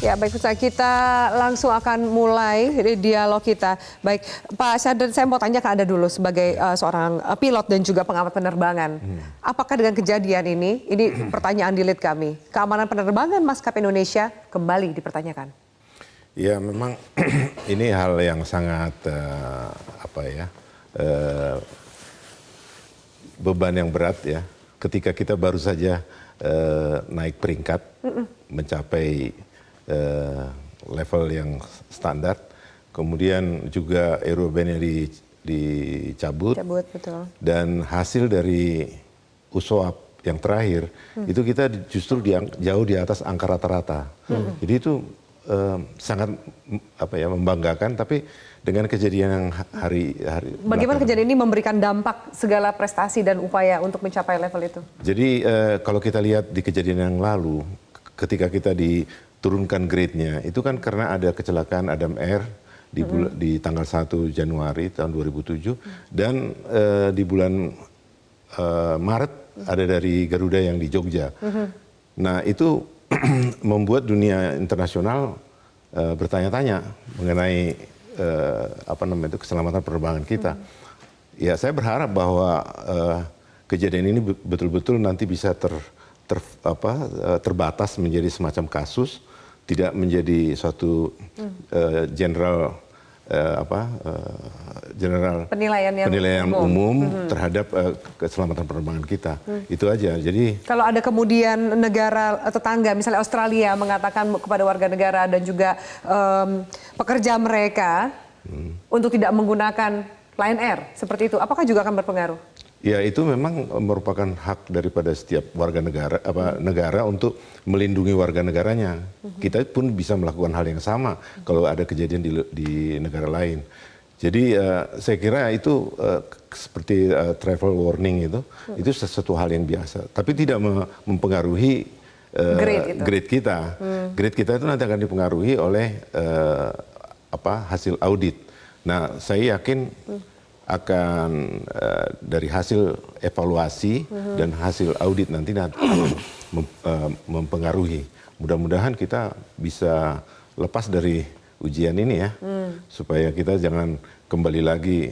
Ya, baik, Ustaz, kita langsung akan mulai dialog kita. Baik, Pak Syahdan, saya mau tanya ke Anda dulu sebagai seorang pilot dan juga pengamat penerbangan. Apakah dengan kejadian ini pertanyaan di lead kami, keamanan penerbangan maskapai Indonesia kembali dipertanyakan? Ya, memang ini hal yang sangat beban yang berat ya. Ketika kita baru saja naik peringkat, mencapai level yang standar, kemudian juga aerobannya dicabut, betul. dan hasil dari USOAP yang terakhir itu kita justru jauh di atas angka rata-rata. Jadi itu sangat membanggakan, tapi dengan kejadian yang hari bagaimana kejadian ini memberikan dampak segala prestasi dan upaya untuk mencapai level itu? Jadi kalau kita lihat di kejadian yang lalu, ketika kita diturunkan grade-nya, itu kan karena ada kecelakaan Adam Air di tanggal 1 Januari tahun 2007, dan di bulan Maret ada dari Garuda yang di Jogja. Nah, itu membuat dunia internasional bertanya-tanya mengenai keselamatan penerbangan kita. Ya, saya berharap bahwa kejadian ini betul-betul nanti bisa terbatas menjadi semacam kasus, tidak menjadi suatu general penilaian umum terhadap keselamatan penerbangan kita. Itu aja. Jadi kalau ada kemudian negara tetangga, misalnya Australia, mengatakan kepada warga negara dan juga pekerja mereka untuk tidak menggunakan Lion Air seperti itu, apakah juga akan berpengaruh? Ya, itu memang merupakan hak daripada setiap warga negara untuk melindungi warga negaranya. Kita pun bisa melakukan hal yang sama kalau ada kejadian di negara lain. Jadi saya kira itu seperti travel warning itu sesuatu hal yang biasa. Tapi tidak mempengaruhi grade kita. Grade kita itu nanti akan dipengaruhi oleh hasil audit. Nah, saya yakin akan dari hasil evaluasi dan hasil audit nanti akan mempengaruhi. Mudah-mudahan kita bisa lepas dari ujian ini ya, supaya kita jangan kembali lagi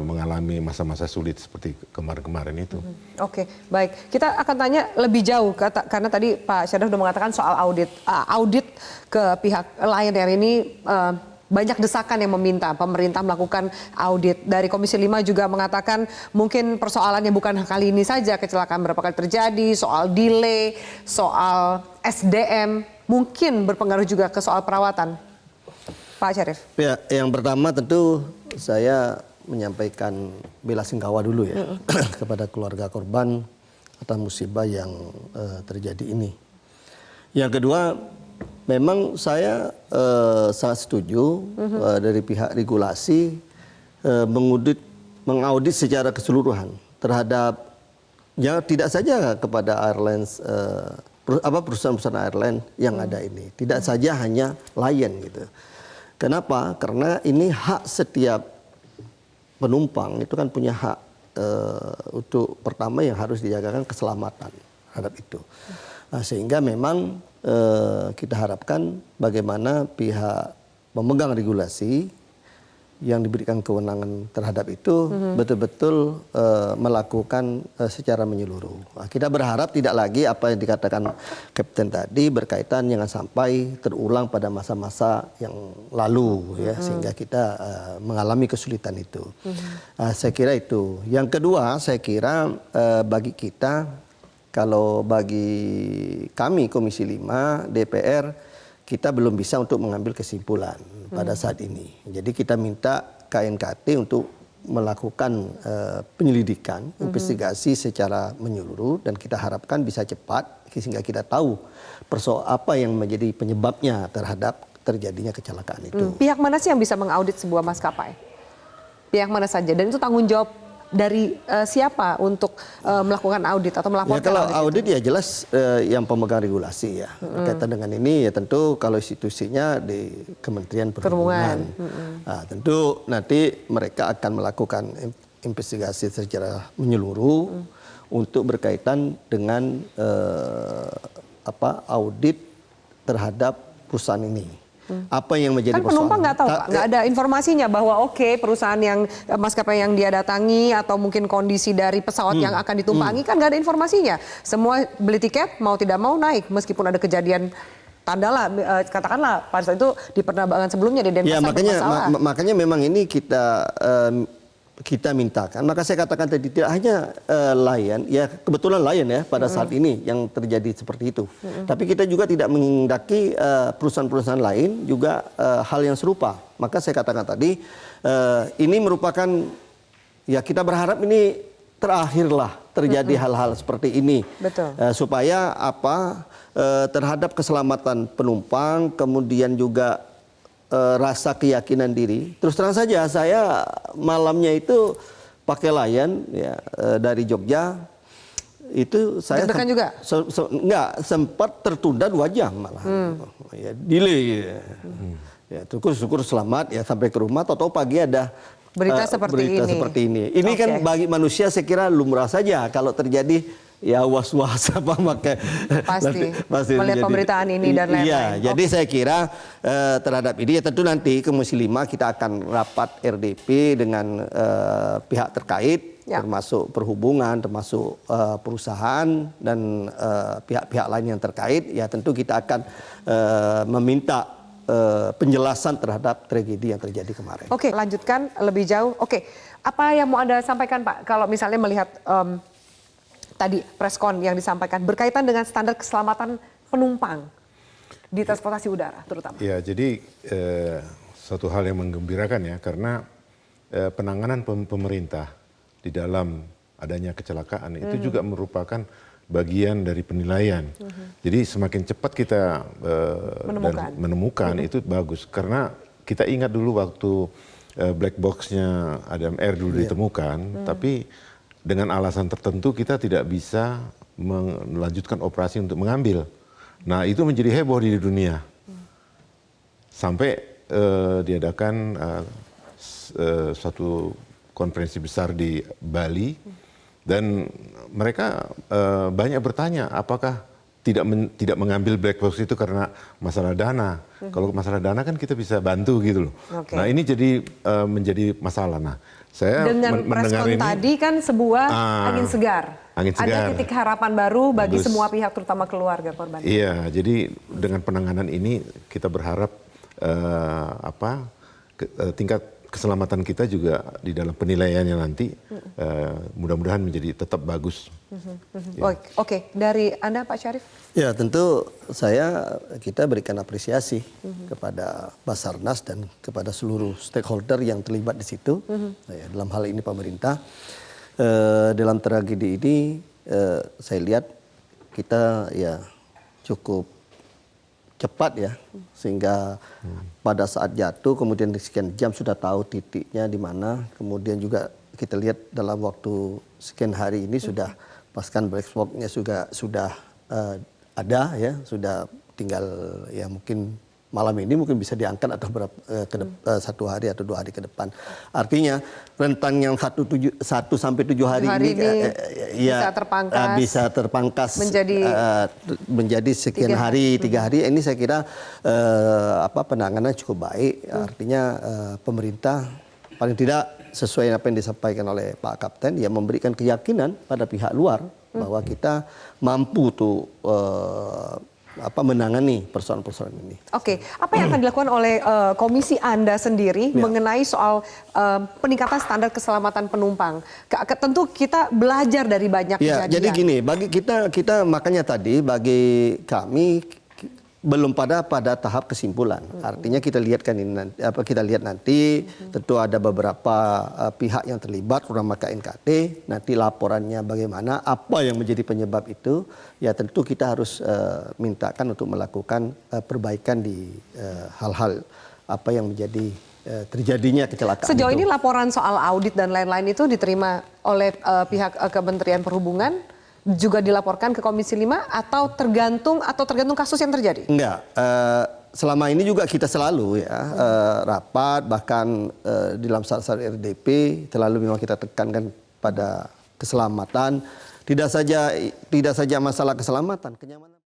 mengalami masa-masa sulit seperti kemarin-kemarin itu. Oke, baik. Kita akan tanya lebih jauh karena tadi Pak Syahdan sudah mengatakan soal audit ke pihak Lion Air ini. Banyak desakan yang meminta pemerintah melakukan audit. Dari Komisi 5 juga mengatakan mungkin persoalannya bukan kali ini saja, kecelakaan berapa kali terjadi, soal delay, soal SDM, mungkin berpengaruh juga ke soal perawatan. Pak Syarif. Ya, yang pertama tentu saya menyampaikan bela sungkawa dulu ya kepada keluarga korban atas musibah yang terjadi ini. Yang kedua, memang saya sangat setuju dari pihak regulasi mengaudit secara keseluruhan terhadap ya tidak saja kepada airlines perusahaan-perusahaan airline yang ada ini, tidak saja hanya Lion gitu. Kenapa? Karena ini hak setiap penumpang itu kan punya hak untuk pertama yang harus dijagakan keselamatan terhadap itu. Nah, sehingga memang kita harapkan bagaimana pihak pemegang regulasi yang diberikan kewenangan terhadap itu betul-betul melakukan secara menyeluruh. Nah, kita berharap tidak lagi apa yang dikatakan Kapten tadi berkaitan jangan sampai terulang pada masa-masa yang lalu ya, sehingga kita mengalami kesulitan itu. Saya kira itu. Yang kedua, saya kira bagi kita, kalau bagi kami Komisi 5 DPR, kita belum bisa untuk mengambil kesimpulan pada saat ini. Jadi kita minta KNKT untuk melakukan penyelidikan, investigasi secara menyeluruh, dan kita harapkan bisa cepat sehingga kita tahu apa yang menjadi penyebabnya terhadap terjadinya kecelakaan itu. Pihak mana sih yang bisa mengaudit sebuah maskapai? Pihak mana saja? Dan itu tanggung jawab dari siapa untuk melakukan audit atau melaporkan? Ya, kalau audit ya jelas yang pemegang regulasi ya. Berkaitan dengan ini ya tentu kalau institusinya di Kementerian Perhubungan. Nah, tentu nanti mereka akan melakukan investigasi secara menyeluruh untuk berkaitan dengan audit terhadap perusahaan ini. Apa yang menjadi Kan penumpang persoalan? nggak tahu, Pak. Nggak ada informasinya bahwa oke perusahaan yang maskapai yang dia datangi atau mungkin kondisi dari pesawat yang akan ditumpangi kan nggak ada informasinya. Semua beli tiket mau tidak mau naik meskipun ada kejadian tanda lah, katakanlah pada saat itu di penerbangan sebelumnya di Denpasar Ya makanya bermasalah. makanya memang ini kita mintakan. Maka saya katakan tadi tidak hanya Lion, ya kebetulan Lion ya pada saat ini yang terjadi seperti itu. Tapi kita juga tidak menghendaki perusahaan-perusahaan lain juga hal yang serupa. Maka saya katakan tadi ini merupakan, ya kita berharap ini terakhirlah terjadi hal-hal seperti ini. Betul. Supaya terhadap keselamatan penumpang, kemudian juga rasa keyakinan diri. Terus terang saja saya malamnya itu pakai Lion ya, dari Jogja itu saya deg-degan juga? Enggak, sempat tertunda 2 jam malah. Ya, delay. Ya, syukur selamat ya sampai ke rumah, tahu-tahu pagi ada Berita seperti ini. Ini kan bagi manusia saya kira lumrah saja kalau terjadi ya was-was apa pakai pasti melihat pemberitaan ini dan lain-lain. Iya, jadi saya kira terhadap ini ya tentu nanti Komisi 5 kita akan rapat RDP dengan pihak terkait termasuk perhubungan, termasuk perusahaan dan pihak-pihak lain yang terkait. Ya tentu kita akan meminta penjelasan terhadap tragedi yang terjadi kemarin. Oke, lanjutkan lebih jauh. Oke, apa yang mau Anda sampaikan Pak kalau misalnya melihat tadi preskon yang disampaikan berkaitan dengan standar keselamatan penumpang di transportasi udara terutama? Ya, jadi suatu hal yang menggembirakan ya, karena penanganan pemerintah di dalam adanya kecelakaan itu juga merupakan bagian dari penilaian. Jadi semakin cepat kita menemukan itu bagus, karena kita ingat dulu waktu black box-nya Adam Air dulu ditemukan, tapi dengan alasan tertentu kita tidak bisa melanjutkan operasi untuk mengambil. Nah itu menjadi heboh di dunia. Sampai diadakan suatu konferensi besar di Bali dan mereka banyak bertanya apakah tidak mengambil black box itu karena masalah dana. Kalau masalah dana kan kita bisa bantu gitu loh. Nah ini jadi menjadi masalah. Nah saya dengan preskon tadi kan sebuah angin segar. Ada titik harapan baru bagi semua pihak terutama keluarga korban. Iya, jadi dengan penanganan ini kita berharap tingkat keselamatan kita juga di dalam penilaiannya nanti mudah-mudahan menjadi tetap bagus. Ya. Oke, dari Anda Pak Syarif? Ya tentu kita berikan apresiasi kepada Basarnas dan kepada seluruh stakeholder yang terlibat di situ. Ya, dalam hal ini pemerintah. Dalam tragedi ini saya lihat kita ya cukup cepat ya, sehingga pada saat jatuh kemudian sekian jam sudah tahu titiknya di mana. Kemudian juga kita lihat dalam waktu sekian hari ini sudah pasukan black box-nya sudah ada ya, sudah tinggal ya mungkin malam ini mungkin bisa diangkat atau satu hari atau 2 hari ke depan. Artinya rentang yang 1 sampai 7 hari ini ya bisa terpangkas menjadi sekian 3 hari. Ini saya kira penanganan cukup baik. Artinya pemerintah paling tidak sesuai apa yang disampaikan oleh Pak Kapten ya memberikan keyakinan pada pihak luar bahwa kita mampu tuh menangani persoalan-persoalan ini. Oke, apa yang akan dilakukan oleh komisi Anda sendiri mengenai soal peningkatan standar keselamatan penumpang? Tentu kita belajar dari banyak kejadian. Jadi gini, bagi kita makanya tadi bagi kami belum pada tahap kesimpulan. Artinya kita lihat nanti tentu ada beberapa pihak yang terlibat terutama KNKT, nanti laporannya bagaimana, apa yang menjadi penyebab itu, ya tentu kita harus mintakan untuk melakukan perbaikan di hal-hal apa yang menjadi terjadinya kecelakaan. Sejauh ini laporan soal audit dan lain-lain itu diterima oleh pihak Kementerian Perhubungan, juga dilaporkan ke Komisi 5 atau tergantung kasus yang terjadi? Enggak. Selama ini juga kita selalu rapat, bahkan di dalam saat-saat RDP selalu memang kita tekankan pada keselamatan, tidak saja masalah keselamatan, kenyamanan.